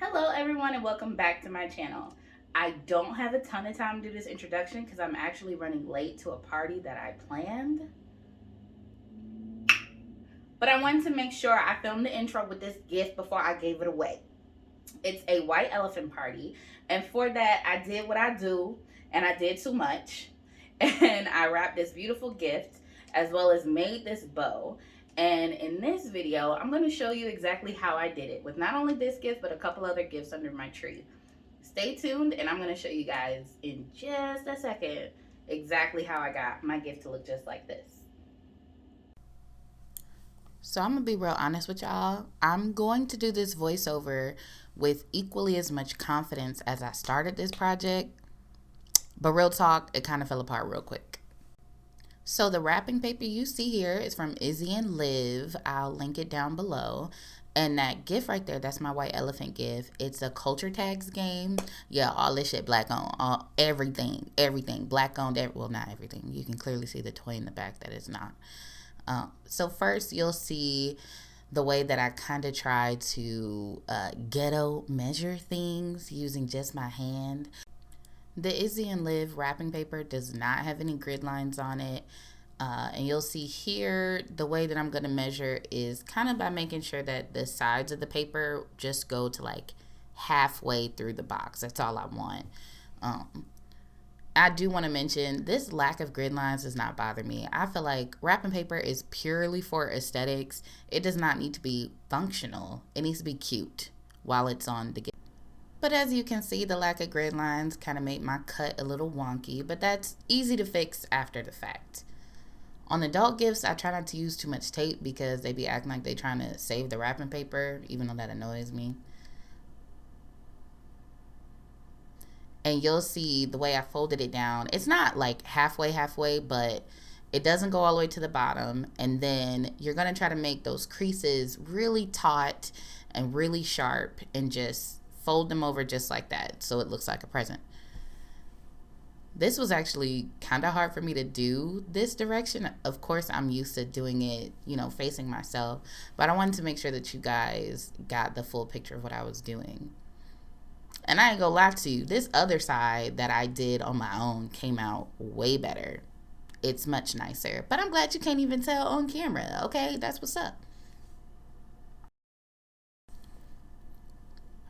Hello everyone and welcome back to my channel. I don't have a ton of time to do this introduction because I'm actually running late to a party that I planned. But I wanted to make sure I filmed the intro with this gift before I gave it away. It's a white elephant party, and for that I did what I do, and I did too much. And I wrapped this beautiful gift as well as made this bow. And in this video, I'm going to show you exactly how I did it with not only this gift, but a couple other gifts under my tree. Stay tuned, and I'm going to show you guys in just a second exactly how I got my gift to look just like this. So I'm going to be real honest with y'all. I'm going to do this voiceover with equally as much confidence as I started this project. But real talk, it kind of fell apart real quick. So the wrapping paper you see here is from Izzy and Liv. I'll link it down below. And that gift right there, that's my white elephant gift. It's a culture tags game. Yeah, all this shit black on. Everything black owned. Well, not everything. You can clearly see the toy in the back that is not. So first you'll see the way that I kind of try to ghetto measure things using just my hand. The Izzy and Liv wrapping paper does not have any grid lines on it. And you'll see here the way that I'm going to measure is kind of by making sure that the sides of the paper just go to like halfway through the box. That's all I want. I do want to mention this lack of grid lines does not bother me. I feel like wrapping paper is purely for aesthetics. It does not need to be functional. It needs to be cute while it's on the gift. But as you can see, the lack of grid lines kind of made my cut a little wonky, but that's easy to fix after the fact. On adult gifts, I try not to use too much tape because they be acting like they trying to save the wrapping paper, even though that annoys me. And you'll see the way I folded it down. It's not like halfway, but it doesn't go all the way to the bottom. And then you're going to try to make those creases really taut and really sharp and just fold them over just like that so it looks like a present. This was actually kind of hard for me to do this direction. Of course, I'm used to doing it, facing myself, but I wanted to make sure that you guys got the full picture of what I was doing. And I ain't gonna lie to you, this other side that I did on my own came out way better. It's much nicer, but I'm glad you can't even tell on camera, okay? That's what's up.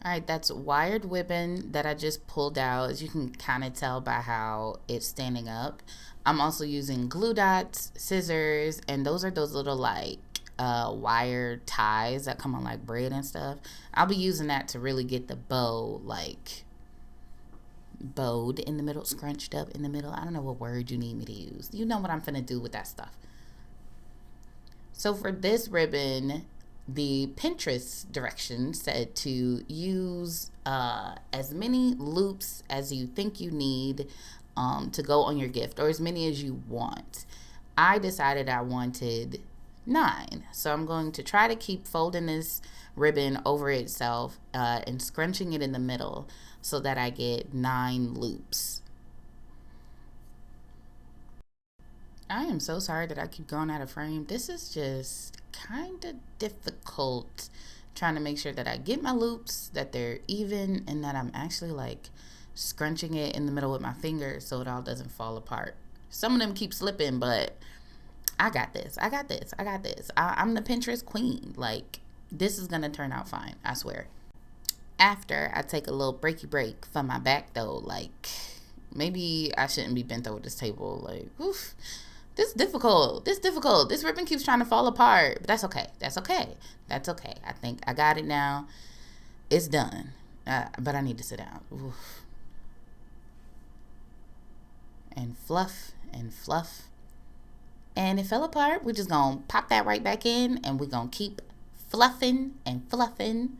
All right, that's wired ribbon that I just pulled out. As you can kind of tell by how it's standing up. I'm also using glue dots, scissors, and those are those little like wire ties that come on like bread and stuff. I'll be using that to really get the bow like bowed in the middle, scrunched up in the middle. I don't know what word you need me to use. You know what I'm finna do with that stuff. So for this ribbon, the Pintrest direction said to use as many loops as you think you need to go on your gift, or as many as you want. I decided I wanted 9, so I'm going to try to keep folding this ribbon over itself and scrunching it in the middle so that I get 9 loops. I am so sorry that I keep going out of frame. This is just kind of difficult trying to make sure that I get my loops, that they're even, and that I'm actually like scrunching it in the middle with my fingers so it all doesn't fall apart. Some of them keep slipping, but I got this. I'm the Pinterest queen. Like, this is going to turn out fine, I swear. After I take a little breaky break for my back though, like maybe I shouldn't be bent over this table. Like, oof. This is difficult. This ribbon keeps trying to fall apart. But that's okay. I think I got it now. It's done. But I need to sit down. Oof. And fluff and fluff. And it fell apart. We're just going to pop that right back in. And we're going to keep fluffing and fluffing.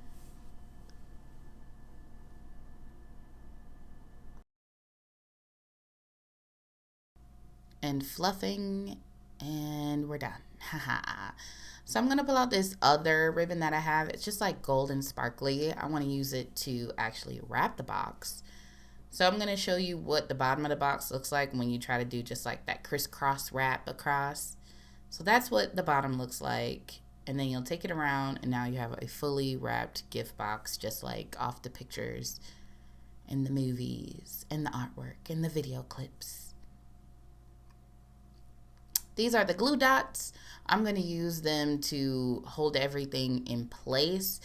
And fluffing, and we're done. Haha. So I'm going to pull out this other ribbon that I have. It's just like gold and sparkly. I want to use it to actually wrap the box. So I'm going to show you what the bottom of the box looks like when you try to do just like that crisscross wrap across. So that's what the bottom looks like. And then you'll take it around, and now you have a fully wrapped gift box, just like off the pictures in the movies and the artwork and the video clips. These are the glue dots. I'm going to use them to hold everything in place.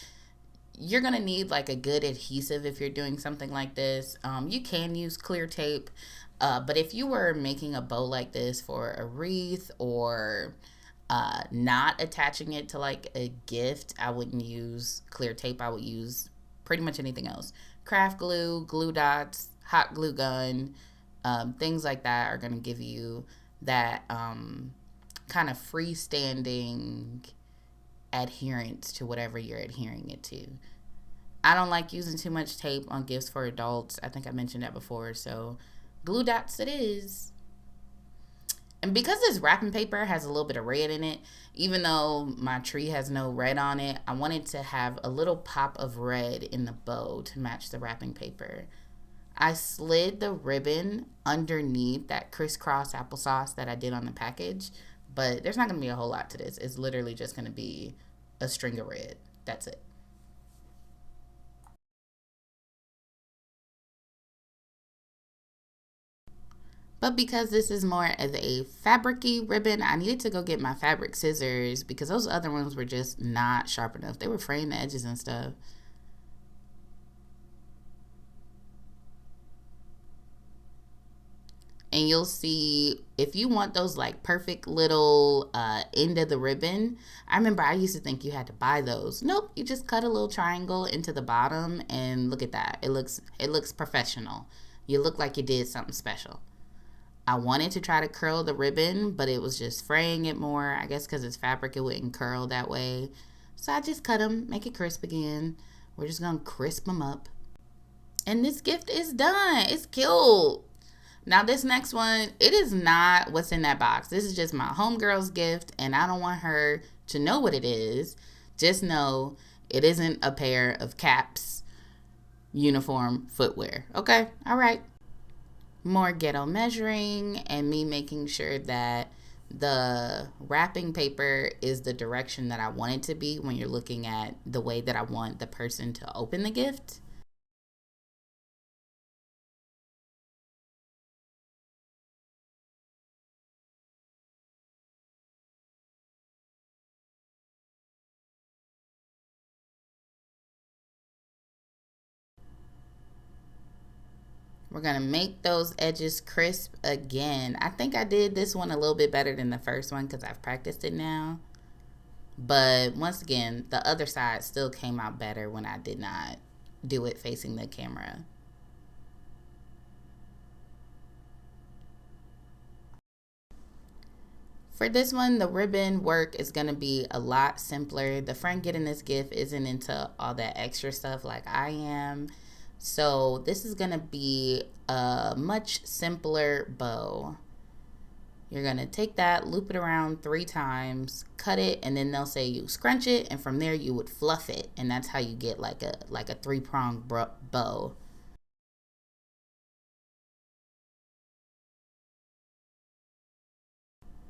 You're going to need like a good adhesive if you're doing something like this. You can use clear tape, but if you were making a bow like this for a wreath or not attaching it to like a gift, I wouldn't use clear tape. I would use pretty much anything else. Craft glue, glue dots, hot glue gun, things like that are going to give you that kind of freestanding adherence to whatever you're adhering it to. I don't like using too much tape on gifts for adults. I think I mentioned that before. So glue dots it is. And because this wrapping paper has a little bit of red in it, even though my tree has no red on it, I wanted to have a little pop of red in the bow to match the wrapping paper. I slid the ribbon underneath that crisscross applesauce that I did on the package, but there's not going to be a whole lot to this. It's literally just going to be a string of red. That's it. But because this is more of a fabric-y ribbon, I needed to go get my fabric scissors because those other ones were just not sharp enough. They were fraying the edges and stuff. And you'll see if you want those like perfect little end of the ribbon. I remember I used to think you had to buy those. Nope, you just cut a little triangle into the bottom and look at that. It looks professional. You look like you did something special. I wanted to try to curl the ribbon, but it was just fraying it more. I guess because it's fabric, it wouldn't curl that way. So I just cut them, make it crisp again. We're just going to crisp them up. And this gift is done. It's cute. Now this next one, it is not what's in that box. This is just my homegirl's gift, and I don't want her to know what it is. Just know it isn't a pair of caps, uniform footwear. Okay? All right. More ghetto measuring and me making sure that the wrapping paper is the direction that I want it to be when you're looking at the way that I want the person to open the gift. We're going to make those edges crisp again. I think I did this one a little bit better than the first one because I've practiced it now. But once again, the other side still came out better when I did not do it facing the camera. For this one, the ribbon work is going to be a lot simpler. The friend getting this gift isn't into all that extra stuff like I am. So this is going to be a much simpler bow. You're going to take that, loop it around 3 times, cut it, and then they'll say you scrunch it, and from there you would fluff it, and that's how you get like a 3-pronged bow.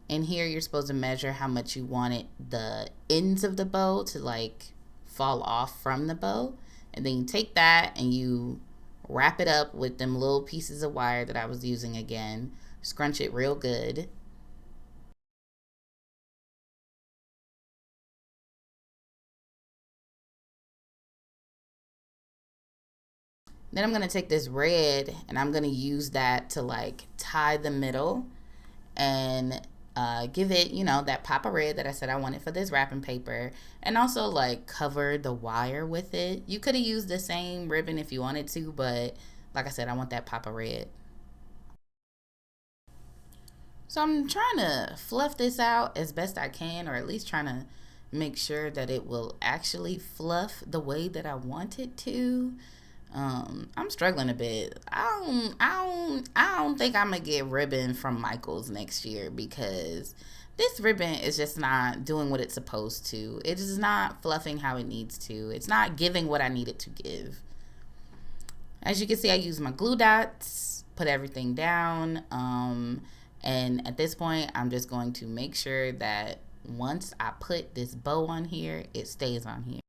And here you're supposed to measure how much you wanted the ends of the bow to like fall off from the bow. And then you take that and you wrap it up with them little pieces of wire that I was using again. Scrunch it real good. Then I'm going to take this red and I'm going to use that to like tie the middle and give it, that pop of red that I said I wanted for this wrapping paper, and also like cover the wire with it. You could have used the same ribbon if you wanted to, but like I said, I want that pop of red. So I'm trying to fluff this out as best I can, or at least trying to make sure that it will actually fluff the way that I want it to. I'm struggling a bit. I don't think I'm gonna get ribbon from Michaels next year because this ribbon is just not doing what it's supposed to. It is not fluffing how it needs to. It's not giving what I need it to give. As you can see, I use my glue dots, put everything down, and at this point, I'm just going to make sure that once I put this bow on here, it stays on here.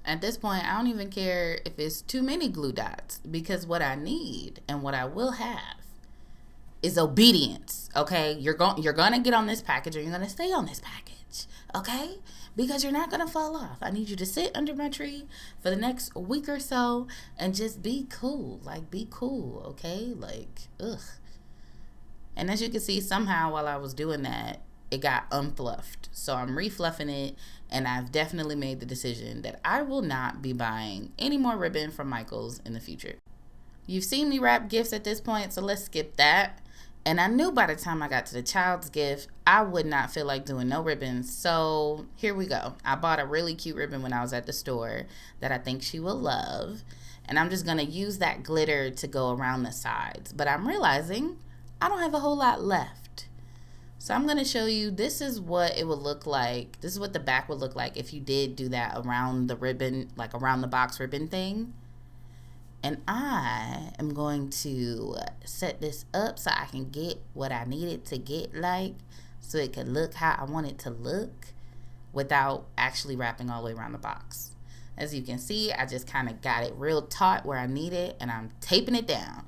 At this point, I don't even care if it's too many glue dots, because what I need and what I will have is obedience. Okay, you're gonna get on this package, or you're gonna stay on this package. Okay, because you're not gonna fall off. I need you to sit under my tree for the next week or so and just be cool. Like, be cool. Okay, like, ugh. And as you can see, somehow while I was doing that, it got unfluffed. So I'm refluffing it, and I've definitely made the decision that I will not be buying any more ribbon from Michaels in the future. You've seen me wrap gifts at this point, so let's skip that. And I knew by the time I got to the child's gift, I would not feel like doing no ribbons. So here we go. I bought a really cute ribbon when I was at the store that I think she will love. And I'm just going to use that glitter to go around the sides. But I'm realizing I don't have a whole lot left. So I'm going to show you, this is what it would look like. This is what the back would look like if you did do that around the ribbon, like around the box ribbon thing. And I am going to set this up so I can get what I need it to get like, so it can look how I want it to look without actually wrapping all the way around the box. As you can see, I just kind of got it real taut where I need it, and I'm taping it down,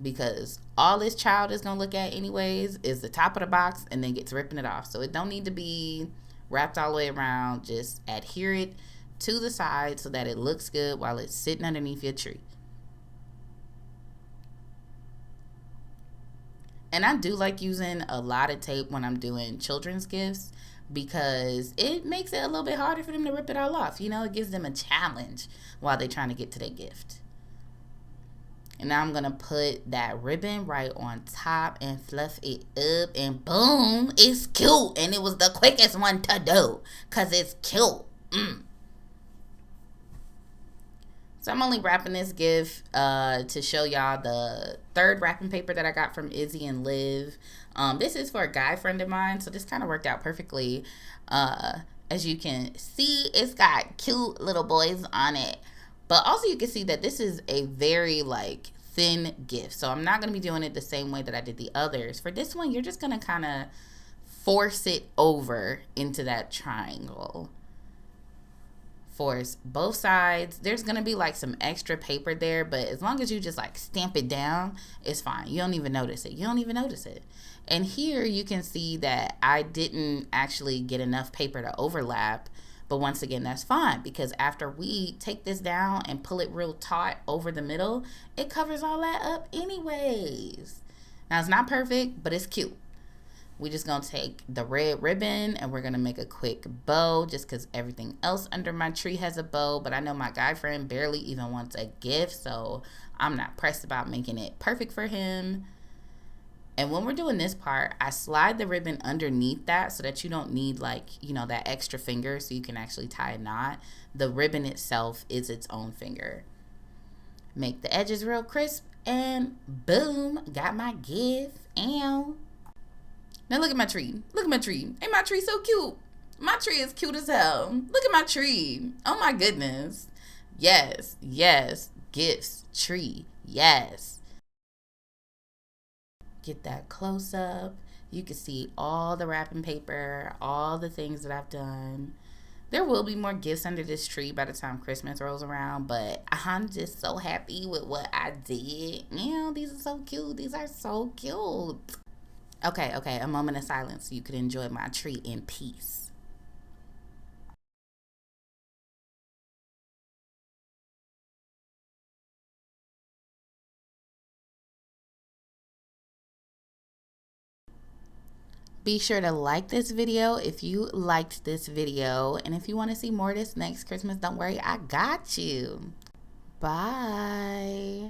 because all this child is going to look at anyways is the top of the box, and then gets ripping it off. So it don't need to be wrapped all the way around. Just adhere it to the side so that it looks good while it's sitting underneath your tree. And I do like using a lot of tape when I'm doing children's gifts, because it makes it a little bit harder for them to rip it all off. You know, it gives them a challenge while they're trying to get to their gift. And now I'm going to put that ribbon right on top and fluff it up, and boom, it's cute. And it was the quickest one to do because it's cute. So I'm only wrapping this gift to show y'all the third wrapping paper that I got from Izzy and Liv. This is for a guy friend of mine, so this kind of worked out perfectly. As you can see, it's got cute little boys on it. But also you can see that this is a very like thin gift. So I'm not going to be doing it the same way that I did the others. For this one, you're just going to kind of force it over into that triangle. Force both sides. There's gonna be like some extra paper there, but as long as you just like stamp it down, it's fine. You don't even notice it. You don't even notice it. And here you can see that I didn't actually get enough paper to overlap, but once again, that's fine, because after we take this down and pull it real taut over the middle, it covers all that up anyways. Now it's not perfect, but it's cute. We just gonna take the red ribbon and we're gonna make a quick bow, just because everything else under my tree has a bow. But I know my guy friend barely even wants a gift, so I'm not pressed about making it perfect for him. And when we're doing this part, I slide the ribbon underneath that so that you don't need, like, you know, that extra finger, so you can actually tie a knot. The ribbon itself is its own finger. Make the edges real crisp, and boom, got my gift. Ow. Now look at my tree. Look at my tree. Ain't my tree so cute? My tree is cute as hell. Look at my tree. Oh my goodness. Yes, yes. Gifts, tree, yes. Get that close up. You can see all the wrapping paper, all the things that I've done. There will be more gifts under this tree by the time Christmas rolls around, but I'm just so happy with what I did. These are so cute. These are so cute. Okay, a moment of silence so you can enjoy my tree in peace. Be sure to like this video if you liked this video. And if you want to see more of this next Christmas, don't worry, I got you. Bye.